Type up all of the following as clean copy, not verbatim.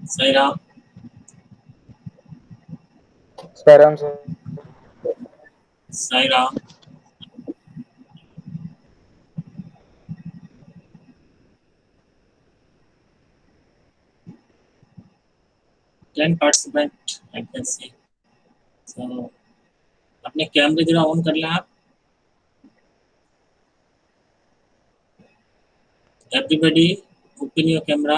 सही राम। सारांश सर। सही Ram. 10 participant I can see. So अपने कैमरे जरा ऑन कर लें आप। Everybody open your camera.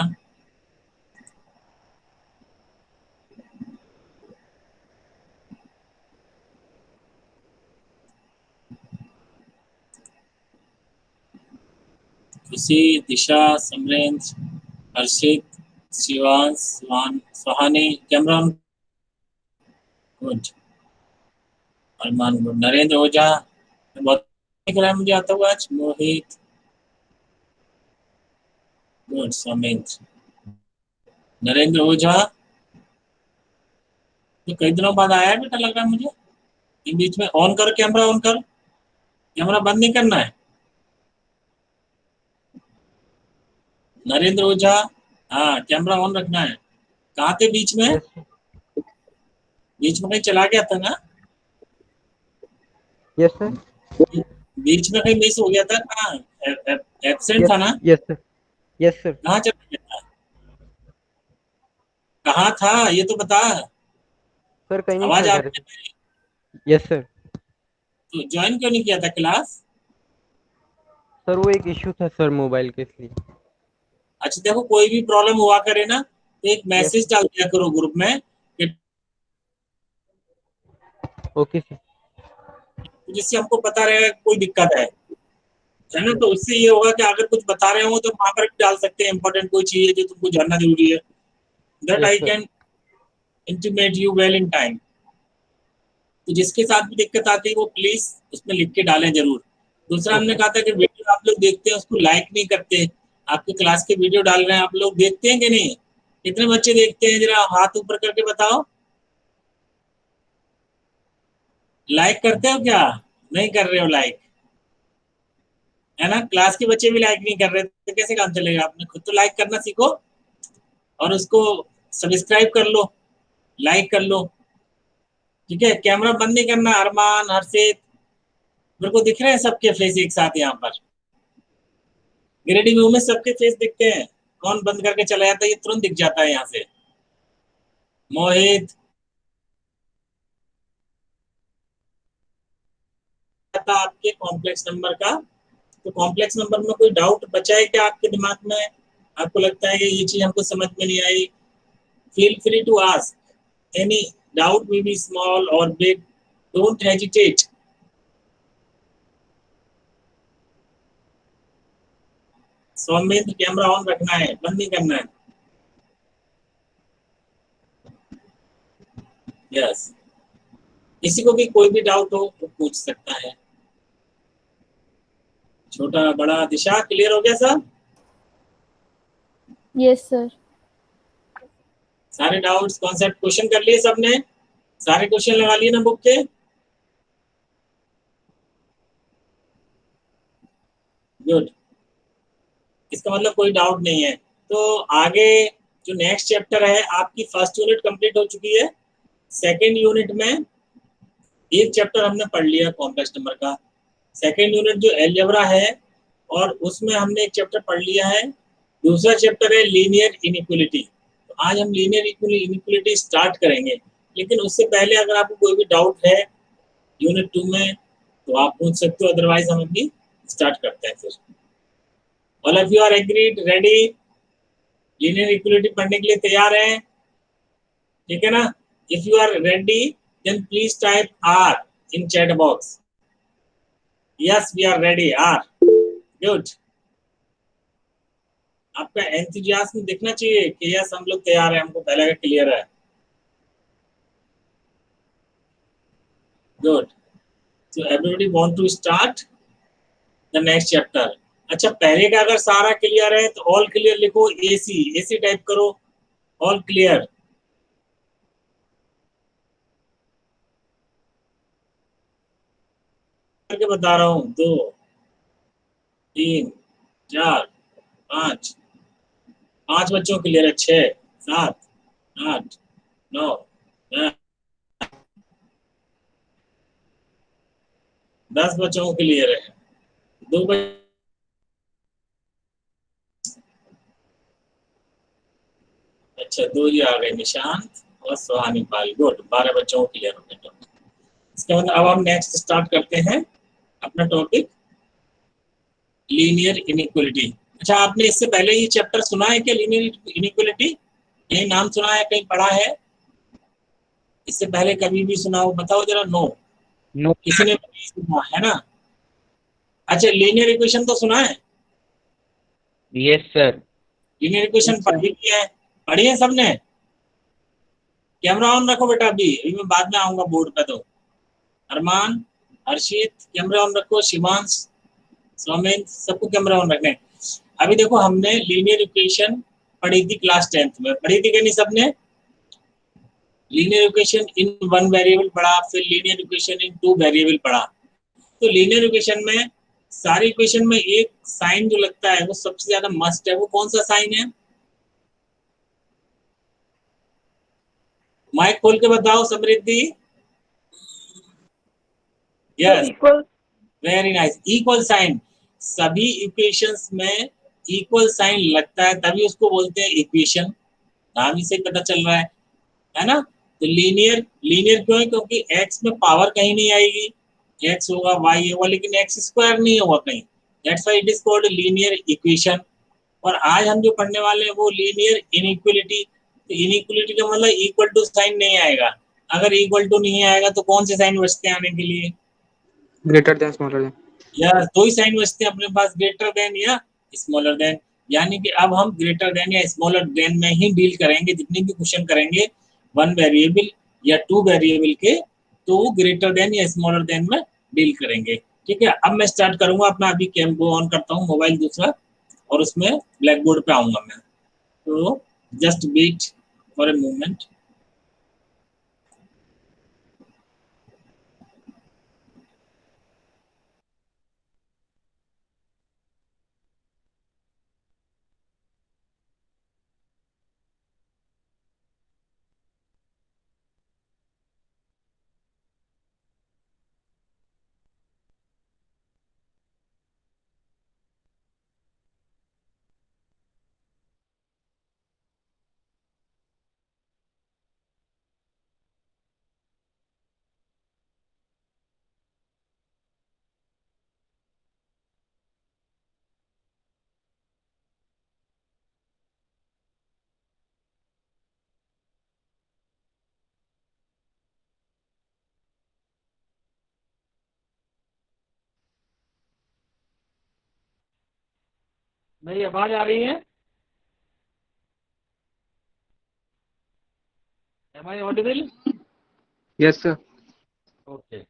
Khushi, Disha, Samren, Harshit, Shivansh, Suhani, camera on. Good. Arman good. Narendra Ojha बहुत दिख रहा है मुझे आता हुआ आज। मोहित गुड। सौमित्र, नरेंद्र ओझा तो कई दिनों बाद आया है बेटा, लग रहा है मुझे। इन बीच में ऑन कर, कैमरा ऑन कर। कैमरा बंद नहीं करना है। नरेंद्र ओझा, हाँ कैमरा ऑन रखना है। कहाँ थे बीच में? यस बीच में कहीं चला गया था ना? Yes sir. बीच में कहीं मिस हो गया था। कहाँ एब्सेंट यस था ना? Yes sir. Yes sir. कहाँ चला गया था? कहाँ था ये तो बता। सर कहीं नहीं था, आवाज आ घर रही पे। है मेरी? Yes sir. तो ज्वाइन क्यों नहीं किया था क्लास? सर वो एक इश्यू था सर, मोबाइल के, इसलिए। अच्छा देखो, कोई भी प्रॉब्लम हुआ करे ना तो एक यस मैसेज डाल दिया करो ग्रुप में कि, ओके सर। जिससे हमको पता रहेगा कि कोई दिक्कत है ना। तो उससे ये होगा कि अगर कुछ बता रहे हो तो वहां पर भी डाल सकते हैं, इंपॉर्टेंट कोई चीज है जो तुमको जानना जरूरी है। That yes I sir. Can intimate you well in time. तो जिसके साथ भी दिक्कत आती है वो प्लीज उसमें लिख के डालें जरूर। दूसरा हमने ओके। कहा था कि वीडियो आप लोग देखते हैं उसको लाइक नहीं करते। आपके क्लास के वीडियो डाल रहे हैं, आप लोग देखते हैं कि नहीं? कितने बच्चे देखते हैं, जरा हाथ ऊपर करके बताओ। लाइक करते हो क्या? नहीं कर रहे हो लाइक, है ना। क्लास के बच्चे भी लाइक नहीं कर रहे तो कैसे काम चलेगा? आपने खुद तो लाइक करना सीखो और उसको सब्सक्राइब कर लो, लाइक कर लो। ठीक है, कैमरा बंद नहीं करना। अरमान, हर्षित, मेरे को दिख रहे हैं सबके फेस एक साथ यहाँ पर। ग्रेडिंग व्यू में सबके फेस दिखते हैं। कौन बंद करके चला जाता है ये तुरंत दिख जाता है यहाँ से। मोहित था आपके कॉम्प्लेक्स नंबर का। तो कॉम्प्लेक्स नंबर में कोई डाउट बचा है क्या आपके दिमाग में? आपको लगता है कि ये चीज हमको समझ में नहीं आई? Feel free to ask any doubt, may be small और big. Don't hesitate. Soumitra camera on रखना है, बंद नहीं करना है। यस। किसी को भी कोई भी डाउट हो तो पूछ सकता है, छोटा बड़ा। दिशा क्लियर हो गया सब? Yes sir. सारे डाउट्स कॉन्सेप्ट क्वेश्चन कर लिए सबने? सारे क्वेश्चन लगा लिए ना बुक के? गुड। इसका मतलब कोई डाउट नहीं है। तो आगे जो नेक्स्ट चैप्टर है, आपकी फर्स्ट यूनिट कंप्लीट हो चुकी है। सेकेंड यूनिट में एक चैप्टर हमने पढ़ लिया कॉम्प्लेक्स नंबर का। सेकेंड यूनिट जो एलजेब्रा है, और उसमें हमने एक चैप्टर पढ़ लिया है। दूसरा चैप्टर है लीनियर इनइक्वलिटी। तो आज हम लीनियर इनइक्वलिटी स्टार्ट करेंगे। लेकिन उससे पहले अगर आपको कोई भी डाउट है यूनिट 2 में तो आप पूछ सकते हो, अदरवाइज हम अभी स्टार्ट करते हैं फिर। All of you are agreed, ready? Linear equality पढ़ने के लिए तैयार हैं? ठीक है ना? If you are ready then please type R in chat box. Yes we are ready, R. Good. आपका एंथुजियाज्म दिखना चाहिए कि यस हम लोग तैयार हैं, हमको पहले का क्लियर है। Good. So everybody want to start the next chapter. अच्छा, पहले का अगर सारा क्लियर है तो ऑल क्लियर लिखो। एसी एसी टाइप करो। ऑल क्लियर करके बता रहा हूँ। 2, 3, 4, 5। 5 बच्चों क्लियर है। 6, 7, 8 9 10 बच्चों को क्लियर है। 2 अच्छा 2 ही आ गए, निशांत और सुहानी पाल। गुड, 12 बच्चों को क्लियर हो गया। इसके बाद अब हम नेक्स्ट स्टार्ट करते हैं अपना टॉपिक, लीनियर इनइक्वालिटी। अच्छा, आपने इससे पहले ये चैप्टर सुना है क्या, लीनियर इनइक्वालिटी? कहीं नाम सुना है, कहीं पढ़ा है इससे पहले, कभी भी सुना हो बताओ जरा। नो, नो किसी ने नहीं सुना है ना? अच्छा, लीनियर इक्वेशन तो सुना है? Yes sir. लीनियर इक्वेशन पढ़ी भी है, पढ़ी है सबने? कैमरा ऑन रखो बेटा, अभी मैं बाद में आऊंगा बोर्ड पे। तो अरमान, हर्षित कैमरा ऑन रखो, शिवांश, सौमेन, सबको कैमरा ऑन रखने। अभी देखो, हमने लीनियर इक्वेशन पढ़ी थी क्लास 10th में, पढ़ी थी कि नहीं सबने? Linear equation in one variable पढ़ा, फिर linear equation in two variable पढ़ा। तो लीनियर इक्वेशन में, सारी इक्वेशन में एक साइन जो लगता है वो सबसे ज्यादा मस्ट है, वो कौन सा साइन है? माइक खोल के बताओ Samriddhi. Yes, equal. Very nice, equal sign. सभी इक्वेशंस में इक्वल साइन लगता है, तभी उसको बोलते हैं इक्वेशन। नाम ही से पता चल रहा है ना? तो लीनियर, लीनियर क्यों है? क्योंकि एक्स में पावर कहीं नहीं आएगी, एक्स होगा वाई होगा, लेकिन एक्स स्क्वायर नहीं होगा कहीं। That's why it is called linear equation. और आज हम जो पढ़ने वाले हैं वो लीनियर इनइक्वलिटी। तो इनइक्वलिटी का मतलब इक्वल टू साइन नहीं आएगा। अगर इक्वल टू नहीं आएगा तो कौन से साइन बचते हैं आने के लिए? Greater than smaller than. यार, दो ही साइन बचते हैं अपने पास, ग्रेटर देन या स्मॉलर देन। यानी कि अब हम ग्रेटर देन या स्मॉलर देन में ही डील करेंगे, जितने भी क्वेश्चन करेंगे वन वेरिएबल या टू वेरिएबल के, तो वो ग्रेटर देन या स्मॉलर देन में डील करेंगे। ठीक है, अब मैं स्टार्ट करूंगा अपना। अभी कैम को ऑन करता हूँ, मोबाइल दूसरा, और उसमें ब्लैक बोर्ड पे आऊंगा मैं। तो just wait for a moment. मेरी आवाज आ रही है? Am I audible? Yes sir. Okay.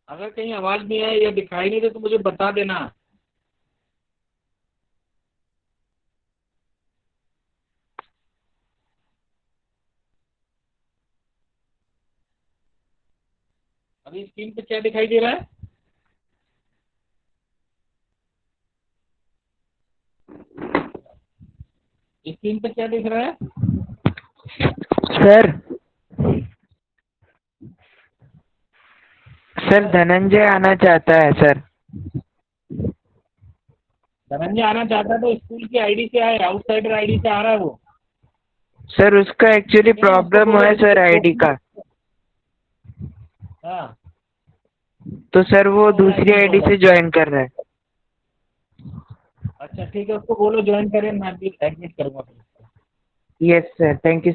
अगर कहीं आवाज नहीं आए या दिखाई नहीं दे तो मुझे बता देना। अभी स्क्रीन पे क्या दिखाई दे रहा है? स्क्रीन पे क्या दिख रहा है? सर, सर धनंजय आना चाहता है सर। धनंजय आना चाहता है तो स्कूल की आईडी क्या है? आउटसाइडर आईडी से आ रहा है वो? सर उसका एक्चुअली क्या उसको प्रॉब्लम बोलो है सर आईडी का। हाँ, तो सर वो कौन दूसरी आईडी आईडी होगा? से ज्वाइन कर रहा है। अच्छा ठीक है, उसको बोलो ज्वाइन करें, मैं भी एडमिट करूंगा फिर। Yes sir, thank you.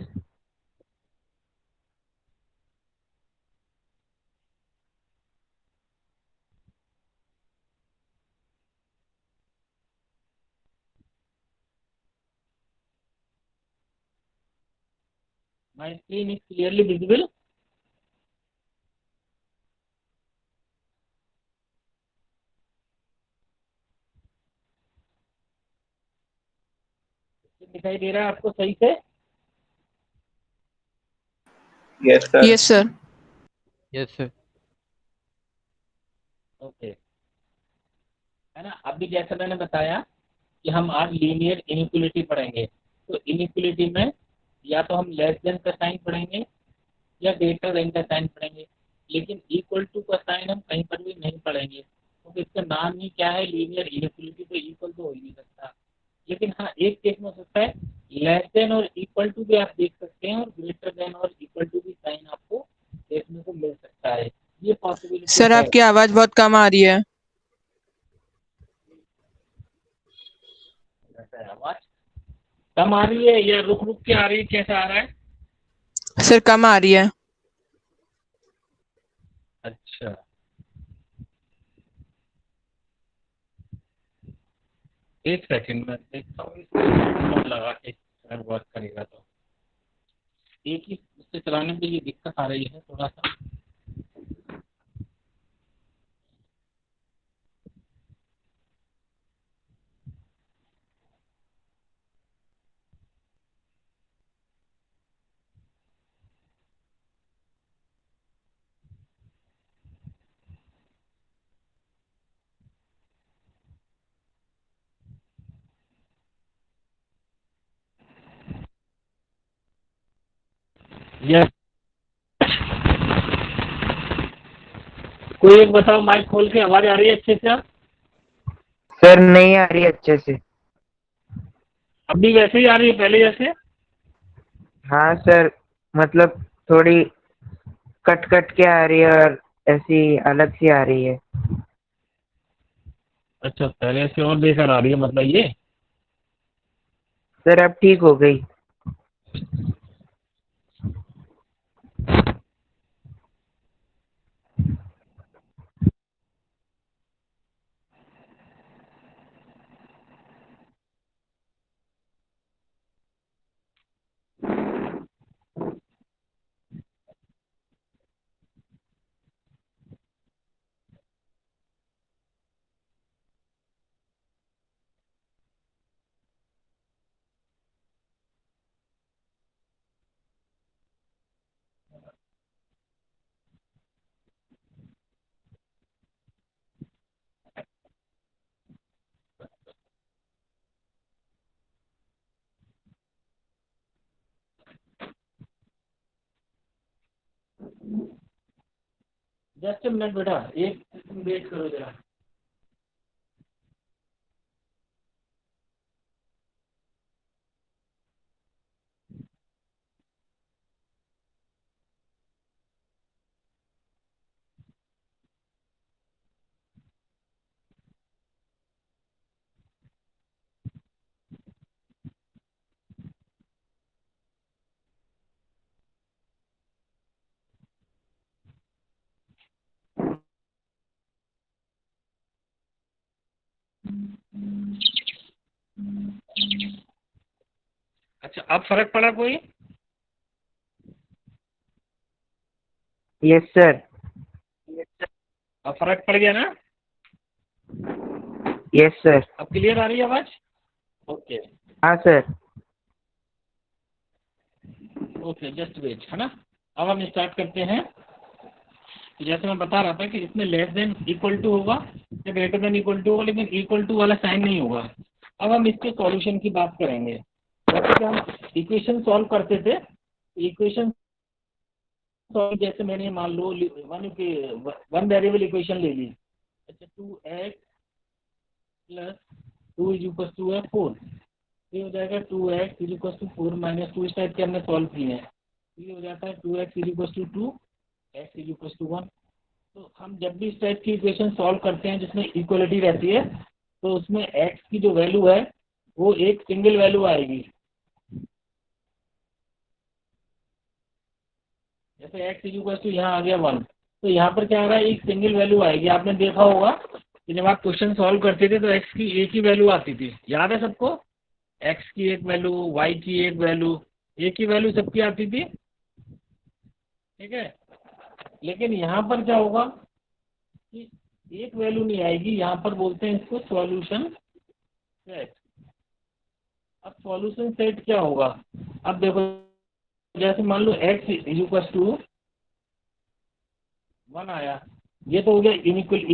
My screen is clearly visible? दिखाई दे रहा है आपको सही से? Yes sir. Yes sir. Yes sir. Okay, है ना? अभी जैसा मैंने बताया कि हम आज लीनियर इनइक्वलिटी पढ़ेंगे। तो इनइक्वलिटी में या तो हम लेस देन का साइन पढ़ेंगे या ग्रेटर देन का साइन पढ़ेंगे, लेकिन इक्वल टू का साइन हम कहीं पर भी नहीं पढ़ेंगे, क्योंकि इसका नाम ही क्या है, लीनियर इनइक्वलिटी, तो इक्वल तो हो ही नहीं सकता। लेकिन हाँ, एक केस में हो सकता है, लेस देन और इक्वल टू भी आप देख सकते हैं और ग्रेटर देन और इक्वल टू भी साइन आपको देखने को मिल सकता है, ये पॉसिबिलिटी सर है। आपकी आवाज बहुत कम आ रही है। आवाज कम आ रही है या रुक रुक के आ रही है, कैसा आ रहा है? सर कम आ रही है। अच्छा, एक सेकंड में देखता हूँ इसको लगा के अगर वर्क करेगा तो। एक ही उससे चलाने में ये दिक्कत आ रही है थोड़ा सा। यस, कोई एक बताओ, माइक खोल के आवाज आ रही है अच्छे से? सर नहीं आ रही अच्छे से। अभी वैसे ही आ रही है पहले जैसे? हाँ सर, मतलब थोड़ी कट कट के आ रही है और ऐसी अलग सी आ रही है। अच्छा, पहले से और बेकार आ रही है मतलब ये? सर अब ठीक हो गई। जस्ट अ मिनट बेटा, एक वेट करो जरा। अच्छा, अब फर्क पड़ा कोई? Yes sir. अब फर्क पड़ गया ना? Yes sir. अब क्लियर आ रही है आवाज? ओके हाँ सर। ओके, जस्ट वेट, है ना। अब हम स्टार्ट करते हैं। तो जैसे मैं बता रहा था कि इसमें लेस देन इक्वल टू होगा या ग्रेटर देन इक्वल टू होगा, लेकिन इक्वल टू वाला साइन नहीं होगा। अब हम इसके सॉल्यूशन की बात करेंगे। जैसे कि हम इक्वेशन सॉल्व करते थे, इक्वेशन सॉल्व जैसे मैंने मान लो वन वेरिएबल इक्वेशन ले ली। अच्छा, 2x plus 2 is equal to है 4, ये हो जाएगा 2x is equal to 4 minus 2। इस टाइप के हमने सॉल्व किए हैं। ये हो जाता है 2x is equal to 2, x is equal to 1। तो हम जब भी इस टाइप की इक्वेशन सॉल्व करते हैं जिसमें इक्वलिटी रहती है, तो उसमें x की जो वैल्यू है वो एक सिंगल वैल्यू आएगी। जैसे x इज इक्वल टू यहाँ आ गया 1, तो यहाँ पर क्या आ रहा है, एक सिंगल वैल्यू आएगी। आपने देखा होगा कि जब आप क्वेश्चन सॉल्व करते थे तो x की एक ही वैल्यू आती थी, याद है सबको? x की एक वैल्यू, y की एक वैल्यू, एक ही वैल्यू सबकी आती थी, ठीक है। लेकिन यहाँ पर क्या होगा कि एक वैल्यू नहीं आएगी, यहाँ पर बोलते हैं इसको सॉल्यूशन सेट। अब सॉल्यूशन सेट क्या होगा? अब देखो, जैसे मान लो x इज इक्वल टू 1 आया, ये तो हो गया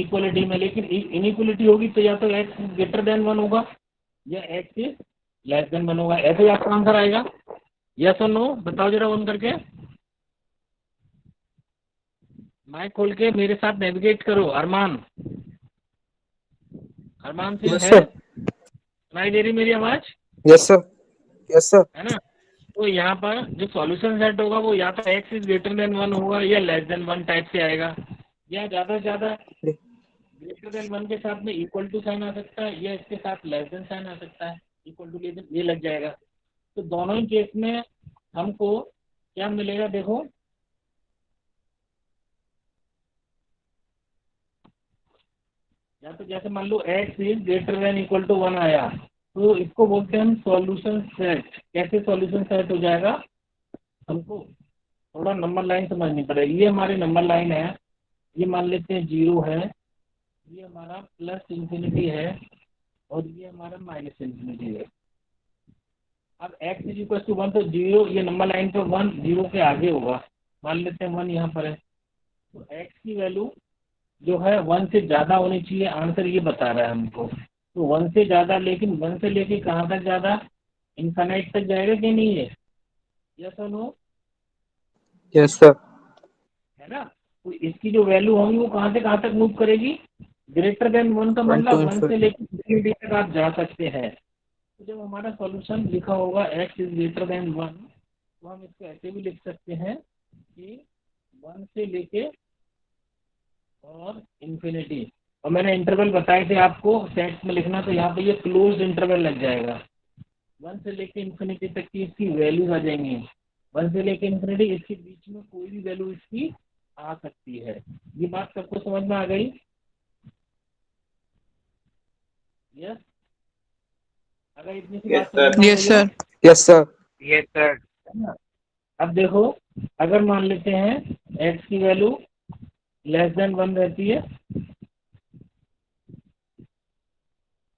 इक्वलिटी में। लेकिन इनइक्वलिटी होगी तो या तो x ग्रेटर देन 1 होगा या एक्स इज लेस देन 1 होगा। ऐसे ही आपका आंसर आएगा। यस और नो बताओ जरा ऑन करके, माइक खोल के मेरे साथ नेविगेट करो। अरमान, अरमान सिंह यस है, सर। सुनाई दे रही मेरी आवाज? Yes sir. Yes sir. है ना? तो यहाँ पर जो सॉल्यूशन सेट होगा वो या तो एक्स इज ग्रेटर देन 1 होगा या लेस देन 1 टाइप से आएगा, या ज़्यादा से ज़्यादा ग्रेटर देन 1 के साथ में इक्वल टू साइन आ सकता है, या इसके साथ लेस देन साइन आ सकता है, इक्वल टू लेस देन ये लग जाएगा। तो दोनों ही केस में हमको क्या मिलेगा देखो, या तो जैसे मान लो x is greater than equal to 1 आया, तो इसको बोलते हैं हम सॉल्यूशन सेट। कैसे सॉल्यूशन सेट हो जाएगा, हमको थोड़ा नंबर लाइन समझनी पड़ेगी। ये हमारी नंबर लाइन है, ये मान लेते हैं 0 है, ये हमारा प्लस इंफिनिटी है, और ये हमारा माइनस इंफिनिटी है। अब x इज इक्वल टू 1, तो 0 ये नंबर लाइन पे 1 0 के आगे होगा, मान लेते हैं 1 यहाँ पर है, तो x की वैल्यू जो है 1 से ज़्यादा होनी चाहिए, आंसर ये बता रहा है हमको। तो 1 से ज़्यादा, लेकिन 1 से लेके कहाँ तक ज़्यादा, इनफाइनाइट तक जाएगा कि नहीं है? यस और नो? Yes sir. है ना? तो इसकी जो वैल्यू होगी वो कहाँ से कहाँ तक मूव करेगी, ग्रेटर देन 1 का 1 to मतलब 1 से infinity। लेकर इंफिनिटी तक आप जा सकते हैं। तो जब हमारा सॉल्यूशन लिखा होगा x इज ग्रेटर देन 1, तो हम इसको ऐसे भी लिख सकते हैं कि 1 से लेके और इंफिनिटी, और मैंने इंटरवल बताए थे आपको सेट्स में लिखना, तो यहाँ पे ये क्लोज्ड इंटरवल लग जाएगा। 1 से लेके इंफिनिटी तक की इसकी वैल्यूज आ जाएंगी, 1 से लेके इंफिनिटी, इसके बीच में कोई भी वैल्यू इसकी आ सकती है। ये बात सबको समझ में आ गई? यस? अगर इतनी सी यस बात सर। समझ में आ यस गई है, sir. Yes sir. Yes sir. है ना? अब देखो, अगर मान लेते हैं x की वैल्यू लेस देन 1 रहती है,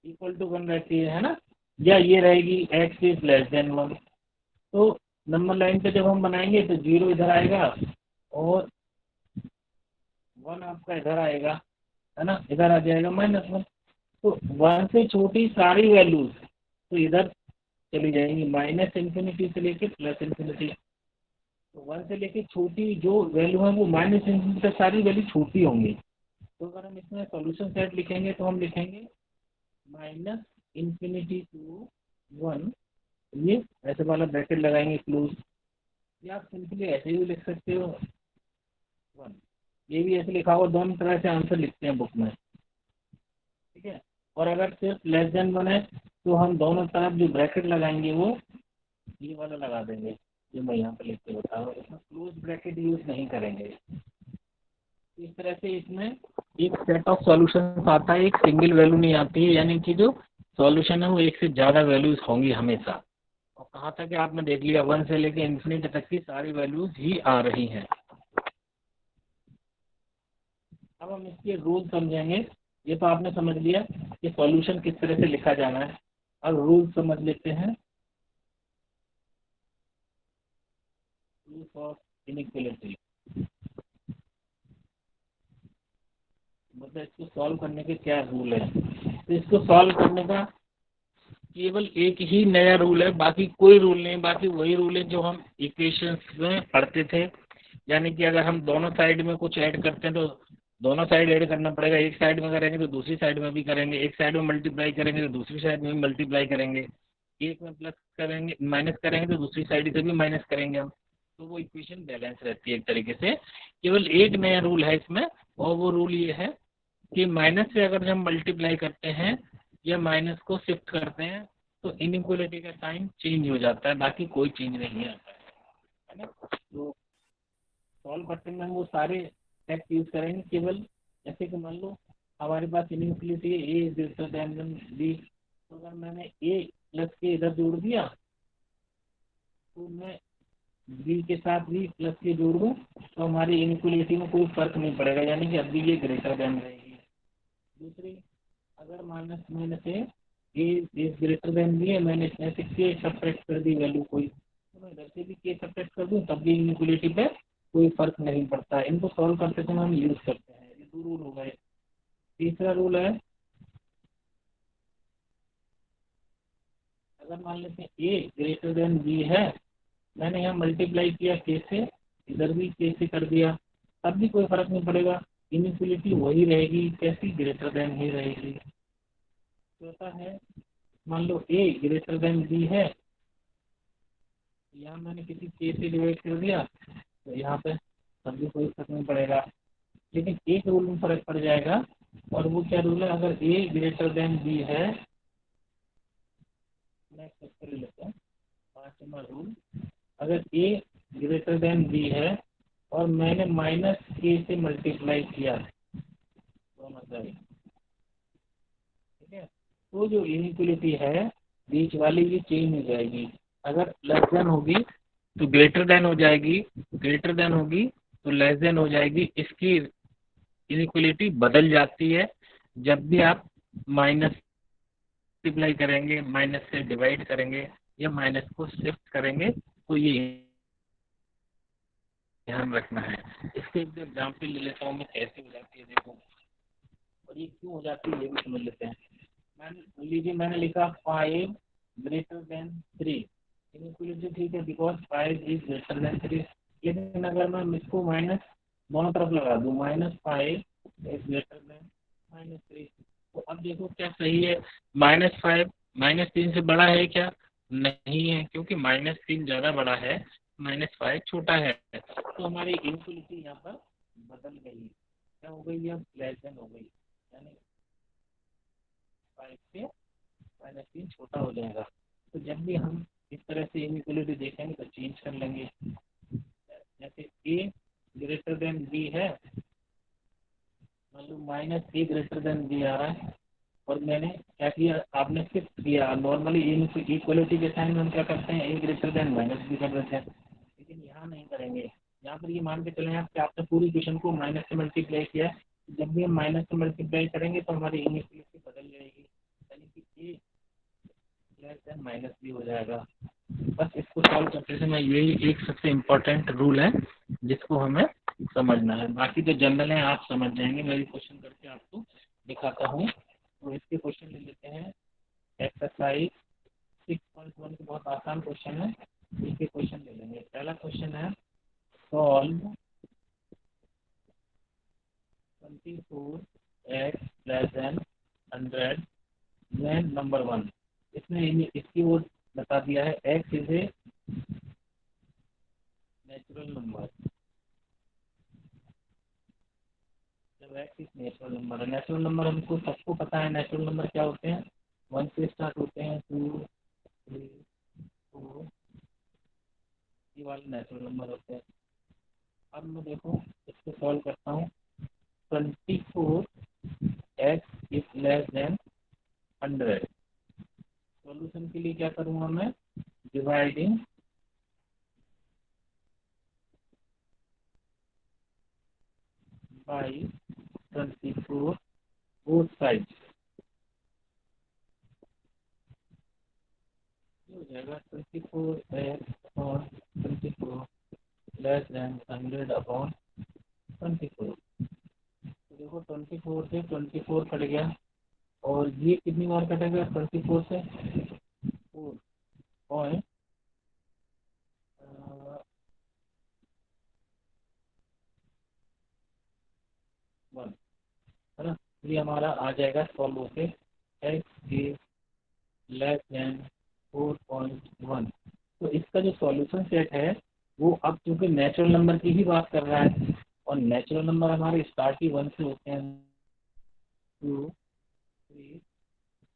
इक्वल टू 1 रहती है ना, या ये रहेगी x इज लेस देन 1, तो नंबर लाइन पे जब हम बनाएंगे तो 0 इधर आएगा और 1 आपका इधर आएगा, है ना, इधर आ जाएगा -1। तो 1 से छोटी सारी वैल्यूज तो इधर चली जाएंगी, माइनस इंफिनिटी से लेके प्लस इंफिनिटी। तो 1 से लेके छोटी जो वैल्यू है वो माइनस इंफिनिटी तक सारी वैल्यू छोटी होंगी। तो अगर हम इसमें सॉल्यूशन सेट लिखेंगे तो हम लिखेंगे माइनस इंफिनिटी टू 1, ये ऐसे वाला ब्रैकेट लगाएंगे क्लोज, या आप सिंपली ऐसे ही लिख सकते हो 1, ये भी ऐसे लिखा हुआ, दोनों तरह से आंसर लिखते हैं बुक में, ठीक है। और अगर सिर्फ लेस देन 1 है तो हम दोनों तरफ जो ब्रैकेट लगाएंगे वो ये वाला लगा देंगे, जो मैं यहाँ पे लिख के बता रहा हूँ, इसमें क्लोज ब्रैकेट यूज नहीं करेंगे। इस तरह से इसमें एक सेट ऑफ सॉल्यूशन आता है, एक सिंगल वैल्यू नहीं आती है, यानी कि जो सॉल्यूशन है वो एक से ज़्यादा वैल्यूज होंगी हमेशा। और कहाँ तक है आपने देख लिया, 1 से लेके इन्फिनिटी तक की सारी वैल्यूज ही आ रही हैं। अब हम इसके रूल समझेंगे। ये तो आपने समझ लिया कि सॉल्यूशन किस तरह से लिखा जाना है, अब रूल समझ लेते हैं। रूल्स ऑफ इनइक्वालिटी, मतलब इसको सॉल्व करने के क्या रूल है। तो इसको सॉल्व करने का केवल एक ही नया रूल है, बाकी कोई रूल नहीं, बाकी वही रूल है जो हम इक्वेशंस में पढ़ते थे। यानी कि अगर हम दोनों साइड में कुछ ऐड करते हैं तो दोनों साइड ऐड करना पड़ेगा, एक साइड में करेंगे तो दूसरी साइड में भी करेंगे, एक साइड में मल्टीप्लाई करेंगे तो दूसरी साइड में भी मल्टीप्लाई करेंगे, एक में प्लस करेंगे माइनस करेंगे तो दूसरी साइड से भी माइनस करेंगे हम, तो वो इक्वेशन बैलेंस रहती है एक तरीके से। केवल एक नया रूल है इसमें, और वो रूल ये है कि माइनस से अगर हम मल्टीप्लाई करते हैं या माइनस को शिफ्ट करते हैं तो इनइक्वालिटी का साइन चेंज हो जाता है, बाकी कोई चेंज नहीं आता है ना। तो सॉल्व करते में हम वो सारे टेक्स्ट यूज करेंगे, केवल जैसे कि मान लो हमारे पास इनइक्वालिटी है ए इज ग्रेटर देन बी, तो अगर मैंने ए प्लस के इधर जोड़ दिया तो मैं बी के साथ भी प्लस के जोड़ दूँ तो हमारी इनइक्वालिटी में कोई फर्क नहीं पड़ेगा, यानी कि अभी ये ग्रेटर देन रहेगी। दूसरी, अगर minus minus a is greater than b है, मैंने इसमें से के सब्ट्रैक्ट कर दी वैल्यू कोई, तो मैं इधर से भी के सब्ट्रैक्ट कर दूँ तब भी इनइक्वालिटी पे कोई फर्क नहीं पड़ता। इनको सॉल्व करते समय हम यूज करते हैं, ये 2 रूल हो गए। तीसरा रूल है अगर मान लेते हैं ए ग्रेटर देन बी है, मैंने यहाँ मल्टीप्लाई किया के से, इधर भी के से कर दिया, तब भी कोई फर्क नहीं पड़ेगा, इनइक्वलिटी वही रहेगी, कैसी, ग्रेटर देन ही रहेगी। चौथा है, मान लो ए ग्रेटर देन बी है, यहाँ मैंने किसी के से डिवाइड कर दिया, तो यहाँ पे तब भी कोई फर्क नहीं पड़ेगा। लेकिन एक रूल में फर्क पड़ जाएगा, और वो क्या रूल है, अगर ए ग्रेटर देन बी है, नेक्स्ट कर लेते हैं 5 नंबर रूल, अगर ए ग्रेटर देन बी है और मैंने माइनस के से मल्टीप्लाई किया दोनों साइड, ठीक है, तो जो इनइक्वलिटी है बीच वाली ये चेंज हो जाएगी। अगर लेस देन होगी तो ग्रेटर देन हो जाएगी, ग्रेटर देन होगी तो लेस देन हो जाएगी। इसकी इनइक्वलिटी बदल जाती है जब भी आप माइनस मल्टीप्लाई करेंगे, माइनस से डिवाइड करेंगे या माइनस को शिफ्ट करेंगे, तो ये ध्यान रखना है। इसके एक एग्जाम्पल ले लेता हूँ मैं, कैसे हो जाती है देखो, और ये क्यों हो जाती है ये भी समझ लेते हैं। लीजिए मैंने लिखा 5 ग्रेटर देन 3, इनइक्वलिटी ठीक है, बिकॉज 5 इज ग्रेटर देन 3। लेकिन अगर मैं इसको माइनस दोनों तरफ लगा दूँ, -5 इज ग्रेटर देन -3, तो अब देखो क्या सही है, -5 -3 से बड़ा है क्या, नहीं है, क्योंकि -3 ज़्यादा बड़ा है, -5 छोटा है, तो हमारी इनइक्वलिटी यहाँ पर बदल गई, क्या हो गई, अब लेस देन हो गई, यानी 5 से -3 छोटा हो जाएगा। तो जब भी हम इस तरह से इनइक्वलिटी देखेंगे तो चेंज कर लेंगे। जैसे ए ग्रेटर देन बी है, मतलब -a ग्रेटर देन बी आ रहा है, और मैंने क्या किया, आपने शिफ्ट किया। नॉर्मली इक्वलिटी के साइन में हम क्या करते हैं, ए ग्रेटर देन माइनस बी कर देते हैं, लेकिन यहाँ नहीं करेंगे। यहाँ पर ये मान के चले आप कि आपने पूरी क्वेश्चन को माइनस से मल्टीप्लाई किया, जब भी हम माइनस से मल्टीप्लाई करेंगे तो हमारी इनइक्वलिटी बदल जाएगी, यानी कि ए लेस देन माइनस बी हो जाएगा। बस इसको सॉल्व करते समय यही एक सबसे इम्पोर्टेंट रूल है जिसको हमें समझना है, बाकी तो जनरल है आप समझ जाएंगे। मैं भी क्वेश्चन करके आपको दिखाता हूँ। तो इसके क्वेश्चन ले लेते हैं, एक्सरसाइज 6.1 के बहुत आसान क्वेश्चन है, इसके क्वेश्चन ले लेंगे। पहला क्वेश्चन है, solve 24x less than 100 when number 1। इसने इसकी ओर बता दिया है, x is a natural number, जब x इज नेचुरल नंबर है, नेचुरल नंबर हमको सबको पता है, नेचुरल नंबर क्या होते हैं, 1 से स्टार्ट होते हैं, 2 3 4, ये वाले नेचुरल नंबर होते हैं। अब मैं देखो इसको सॉल्व करता हूँ, 24x is less then 100, solution के लिए क्या करूँगा मैं, डिवाइडिंग बाई 24 बोथ साइड्स, हो जाएगा 24x और 24 लेस देन 100 अपॉन 24। तो देखो 24 से 24 कट गया, और ये कितनी बार कटेगा 24 से, 4.1, है ना। ये हमारा आ जाएगा सॉल्व होके x इज लेस देन 4.1। तो इसका जो सॉल्यूशन सेट है वो अब क्योंकि नेचुरल नंबर की ही बात कर रहा है, और नेचुरल नंबर हमारे स्टार्ट ही 1 से होते हैं, 2 3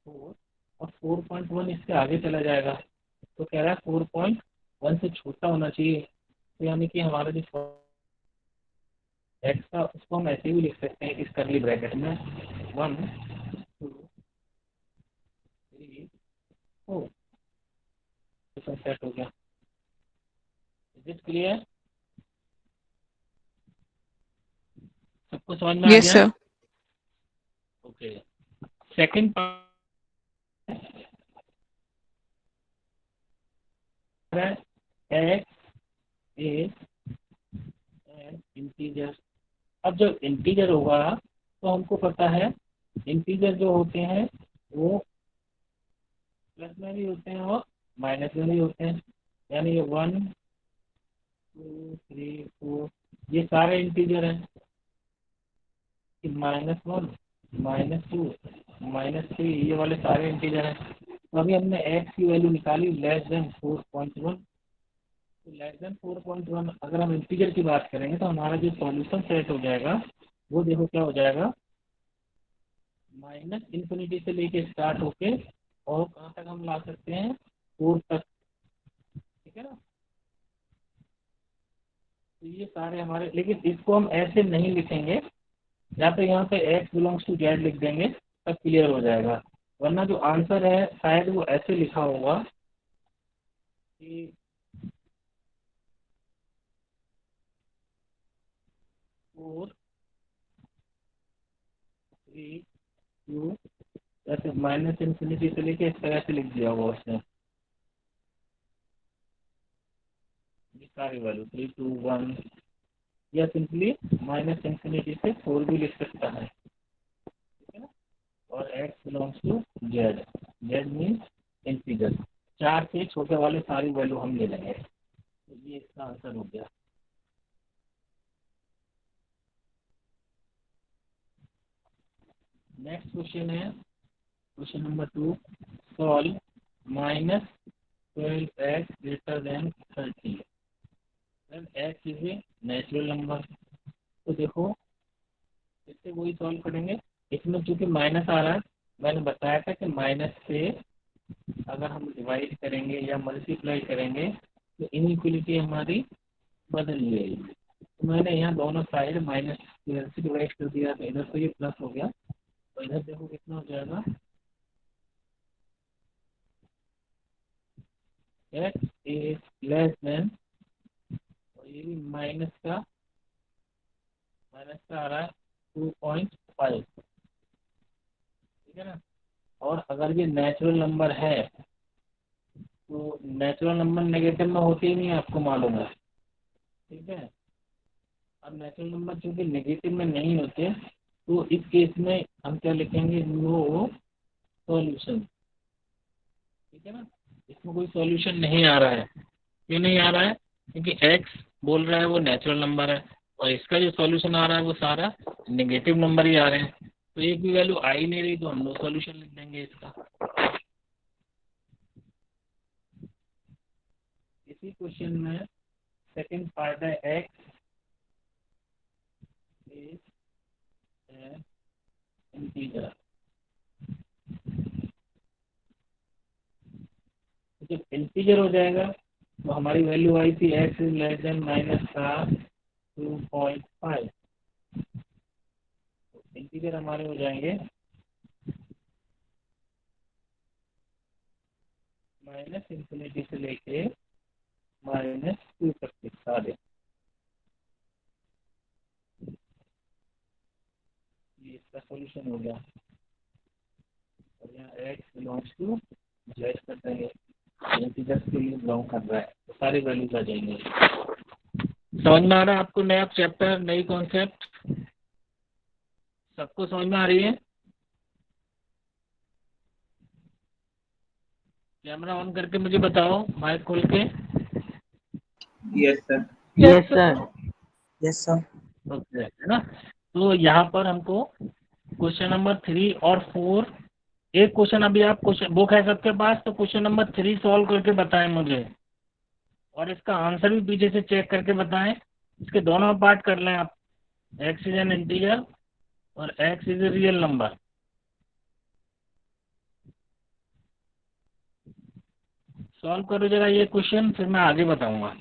4, और 4.1 इससे आगे चला जाएगा, तो कह रहा है 4.1 से छोटा होना चाहिए। तो यानी कि हमारा जो एक्स का, उसको हम ऐसे भी लिख सकते हैं इस करली ब्रैकेट में, 1 2 3 4, तो सेट हो गया। इज इट क्लियर, सबको समझ में आ Yes, गया? sir. ओके, सेकंड पार्ट है एक्स इज एन इंटीजर। अब जब इंटीजर होगा तो हमको पता है इंटीजर जो होते हैं वो प्लस में भी होते हैं और माइनस में भी होते हैं। यानी ये 1 2 3 4 ये सारे इंटीजर हैं कि -1 -2 -3 ये वाले सारे इंटीजर हैं। तो अभी हमने x की वैल्यू निकाली लेस देन 4.1। तो लेस देन 4.1 अगर हम इंटीजर की बात करेंगे तो हमारा जो सॉल्यूशन सेट हो जाएगा वो देखो क्या हो जाएगा, -इन्फिनिटी से लेके स्टार्ट होके और कहाँ तक हम ला सकते हैं, 4 तक। ठीक है ना। तो ये सारे हमारे, लेकिन इसको हम ऐसे नहीं लिखेंगे, या तो यहाँ पे x बिलोंग्स टू z लिख देंगे तब क्लियर हो जाएगा। वरना जो आंसर है शायद वो ऐसे लिखा होगा कि 4 3 2 ऐसे -इन्फिनिटी से लेके इस तरह से लिख दिया होगा उसने। ये सारी वैल्यू 3 2 1 या सिंपली -इन्फिनिटी से 4 भी लिख सकता है। ठीक है ना। और x belongs to z, z means integer, 4 से छोटे वाले सारी वैल्यू हम ले लेंगे। तो ये इसका आंसर हो गया। नेक्स्ट क्वेश्चन है question number 2, solve -12x greater than 30 and x is a natural number. तो देखो इससे वही सॉल्व करेंगे। इसमें चूंकि माइनस आ रहा है, मैंने बताया था कि माइनस से अगर हम डिवाइड करेंगे या मल्टीप्लाई करेंगे तो इनइक्वलिटी हमारी बदल जाएगी। तो मैंने यहाँ दोनों साइड माइनस से डिवाइड कर दिया, तो इधर तो ये प्लस हो गया, तो इधर देखो कितना हो जाएगा, x इज लेस देन, और ये भी माइनस का आ रहा है 2.5। ठीक है ना। और अगर ये नेचुरल नंबर है तो नेचुरल नंबर नेगेटिव में होते ही नहीं, आपको मालूम है। ठीक है। अब नेचुरल नंबर चूंकि नेगेटिव में नहीं होते तो इस केस में हम क्या लिखेंगे, नो सॉल्यूशन। ठीक है ना। इसमें कोई सॉल्यूशन नहीं आ रहा है। क्यों नहीं आ रहा है, क्योंकि x बोल रहा है वो नेचुरल नंबर है और इसका जो सॉल्यूशन आ रहा है वो सारा नेगेटिव नंबर ही आ रहे हैं। तो एक भी वैल्यू आ ही नहीं रही तो हम नो सॉल्यूशन लिख देंगे इसका। इसी क्वेश्चन में सेकंड पार्ट है, x इज एन इंटीजर। जब इंटीजर हो जाएगा तो हमारी वैल्यू आई थी x is less then minus का 2.5। इंटीजर हमारे हो जाएंगे -इन्फिनिटी से लेके -2 तक के सारे। ये इसका सॉल्यूशन हो गया। और यहाँ x बिलोंग्स टू z कर देंगे, इंटीजर के लिए बिलोंग कर रहा है तो सारी वैल्यूज आ जाएंगे। समझ में आ रहा है आपको नया चैप्टर, नई कॉन्सेप्ट सबको समझ में आ रही है? कैमरा ऑन करके मुझे बताओ, माइक खोल के। Yes sir. Yes sir. Yes sir. Okay, है ना। तो यहाँ पर हमको क्वेश्चन नंबर 3 और 4, एक क्वेश्चन अभी आप क्वेश्चन बुक है सबके पास, तो क्वेश्चन नंबर 3 सॉल्व करके बताएं मुझे, और इसका आंसर भी पीछे से चेक करके बताएं। इसके दोनों पार्ट कर लें आप, x इज एन इंटीजर और x is a real number. Solve करो जरा ये क्वेश्चन, फिर मैं आगे बताऊंगा।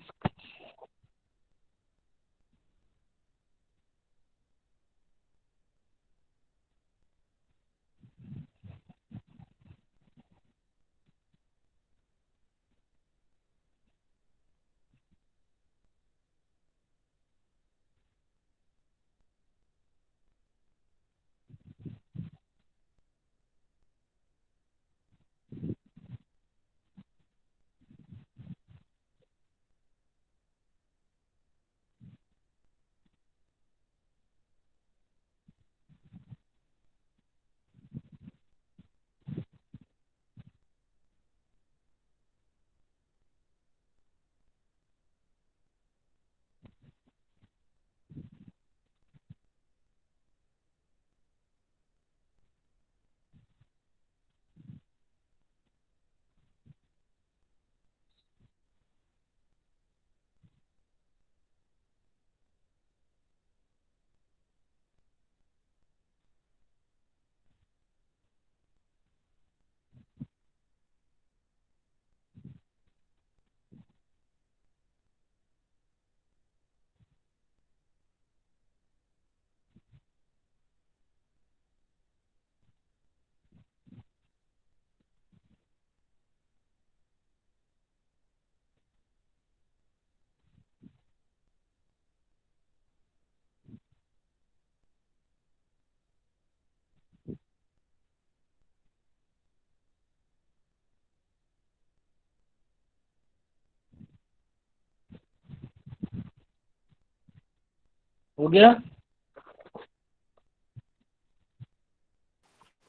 हो गया?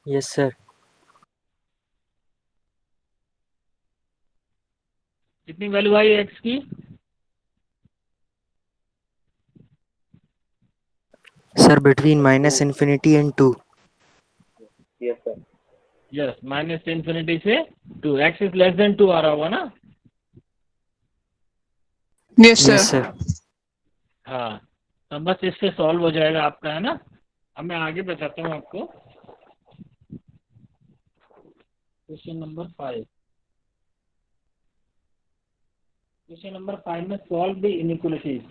Yes sir. कितनी वैल्यू आई एक्स की? Sir between minus infinity and 2। Yes, minus infinity से 2, एक्स इज लेस देन 2 आ रहा होगा ना? Yes yes sir. सर। हाँ, तो बस इससे सॉल्व हो जाएगा आपका, है ना? अब मैं आगे बताता हूँ आपको। Question number 5। क्वेश्चन नंबर 5 में सॉल्व द इनइक्वालिटीज।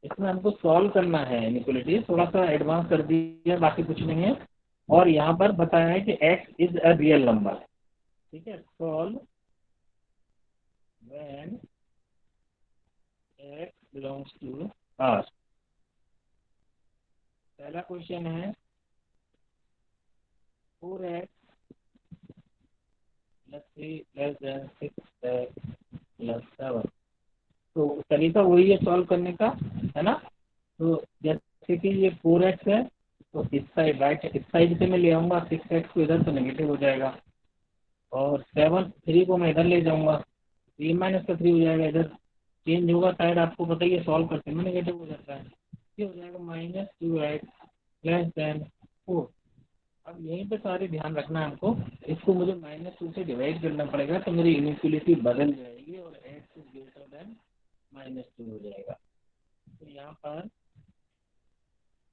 इसमें हमको सॉल्व करना है इनइक्वालिटी, थोड़ा सा एडवांस कर दिया, बाकी कुछ नहीं है। और यहाँ पर बताया है कि x is a real number. ठीक है, solve when x belongs to R। पहला क्वेश्चन है 4x +3 > 6x + 7। तो तरीका वही है सॉल्व करने का, है ना? तो जैसे कि ये 4x है, तो इस साइड राइट इस साइड से मैं ले आऊँगा 6x को इधर, तो नेगेटिव हो जाएगा। और 3 को मैं इधर ले जाऊँगा, 3 - 3 हो जाएगा, इधर चेंज होगा साइड, आपको पता ही है सॉल्व करते में नेगेटिव हो जाता है। ये हो जाएगा -2x > 4। अब यहीं पे सारे ध्यान रखना है हमको, इसको मुझे -2 से डिवाइड करना पड़ेगा, तो मेरी इनइक्वालिटी बदल जाएगी और x इज ग्रेटर देन -2 हो जाएगा। तो यहाँ पर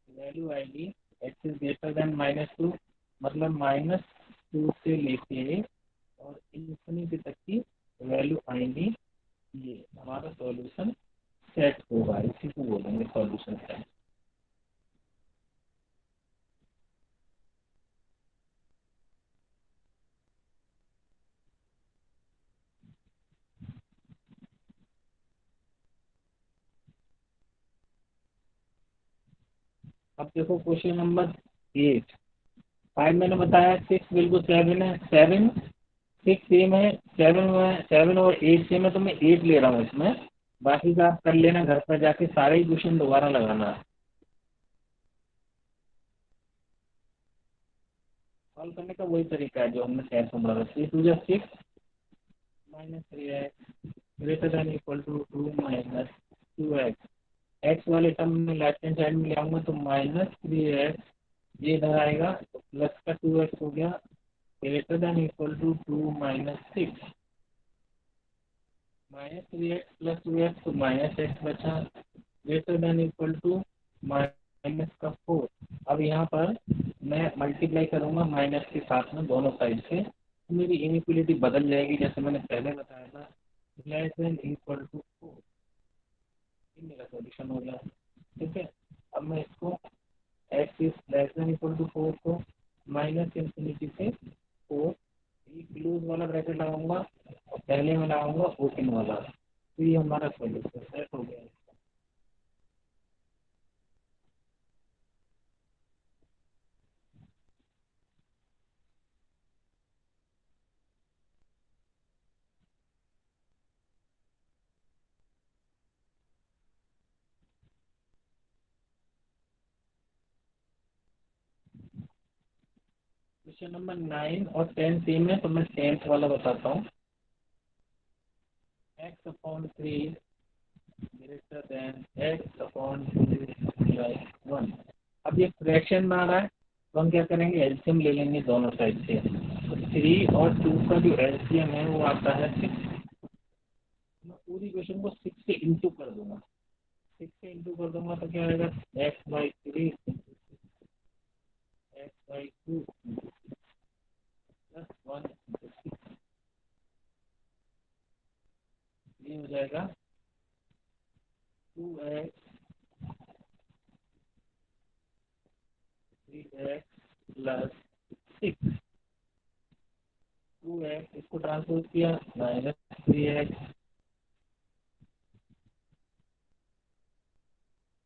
वैल्यू आएगी x इज ग्रेटर देन -2, मतलब -2 से लेके और इन्फिनिटी तक की वैल्यू आएंगी। ये हमारा सॉल्यूशन सेट होगा, इसी को बोलेंगे सॉल्यूशन सेट। अब देखो क्वेश्चन नंबर 8। 5 मैंने बताया 6 बिल्कुल 7 है, 7 6 सेम है, 7 और 8 सेम है, तो मैं 8 ले रहा हूँ इसमें। बाकी का आप कर लेना घर पर जाके, सारे ही क्वेश्चन दोबारा लगाना है। सॉल्व करने का वही तरीका है जो हमने खैर समझा था। 3 × 2 = 6 -3x greater than equal to 2 - 2x। X वाले टर्म में लेफ्ट हैंड साइड में ले आऊँगा तो -3x, ये इधर आएगा तो प्लस का 2x हो गया, greater than equal to 2 - 6। -3x + 2x तो -x बचा, ग्रेटर देन इक्वल टू -4। अब यहाँ पर मैं मल्टीप्लाई करूँगा माइनस के साथ में दोनों साइड से, तो मेरी इनइक्वालिटी बदल जाएगी, जैसे मैंने पहले बताया था, लेस देन इक्वल टू 4। ये मेरा सॉल्यूशन हो गया। ठीक है, अब मैं इसको x is less than equal to 4 को -इन्फिनिटी से 4, ये क्लोज वाला ब्रैकेट लगाऊंगा और पहले में लगाऊंगा ओपन वाला, तो ये हमारा सॉल्यूशन सेट हो गया। क्वेश्चन नंबर 9 और 10 सेम है, तो मैं 10th वाला बताता हूँ। x/3 greater than x/2 + 1। अब ये फ्रैक्शन में आ रहा है, तो हम क्या करेंगे, एलसीएम ले लेंगे दोनों साइड से। तो 3 और 2 का जो एलसीएम है वो आता है 6। मैं पूरी क्वेश्चन को 6 से इंटू कर दूंगा। 6 से इंटू कर दूंगा तो क्या आएगा, x/3 x/2 + 1 × 6। ये हो जाएगा 2x 3x + 6। 2x इसको ट्रांसपोज किया -3x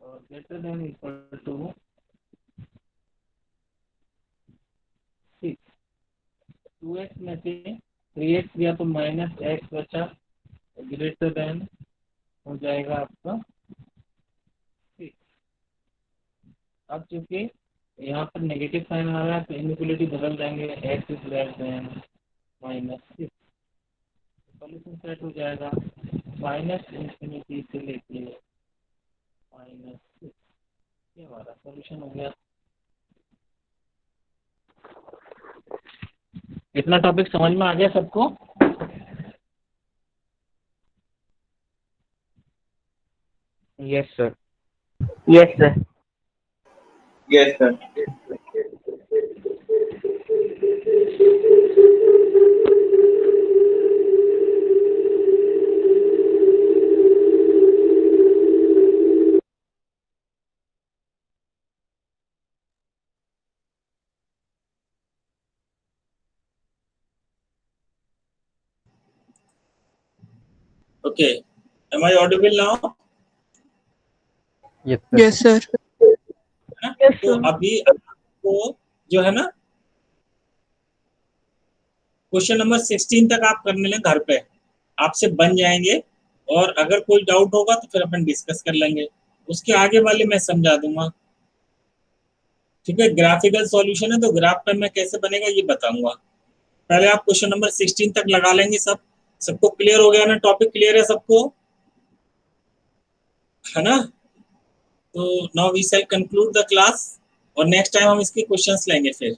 और greater than equal to 6। 2x में से 3x गया तो -x बचा, ग्रेटर देन हो जाएगा आपका 6। अब चूंकि यहाँ पर नेगेटिव साइन आ रहा है तो इनइक्वलिटी बदल देंगे, x is less then -6, solution set हो जाएगा -इंफिनिटी से लेके -6, ये हमारा सॉल्यूशन हो गया। इतना टॉपिक समझ में आ गया सबको? Yes sir. Yes sir. Yes sir. Okay, am I audible now? Yes, sir. है ना? तो अभी आपको जो है ना क्वेश्चन नंबर 16 तक आप करने लें घर पे, आपसे बन जाएंगे, और अगर कोई डाउट होगा तो फिर अपन डिस्कस कर लेंगे, उसके आगे वाले मैं समझा दूंगा। ठीक है, ग्राफिकल सॉल्यूशन है तो ग्राफ पे मैं कैसे बनेगा ये बताऊंगा। पहले आप क्वेश्चन नंबर 16 तक लगा लेंगे। सबको क्लियर हो गया ना? टॉपिक क्लियर है सबको, है ना? तो now we shall conclude the class, और नेक्स्ट टाइम हम इसके क्वेश्चंस लेंगे फिर।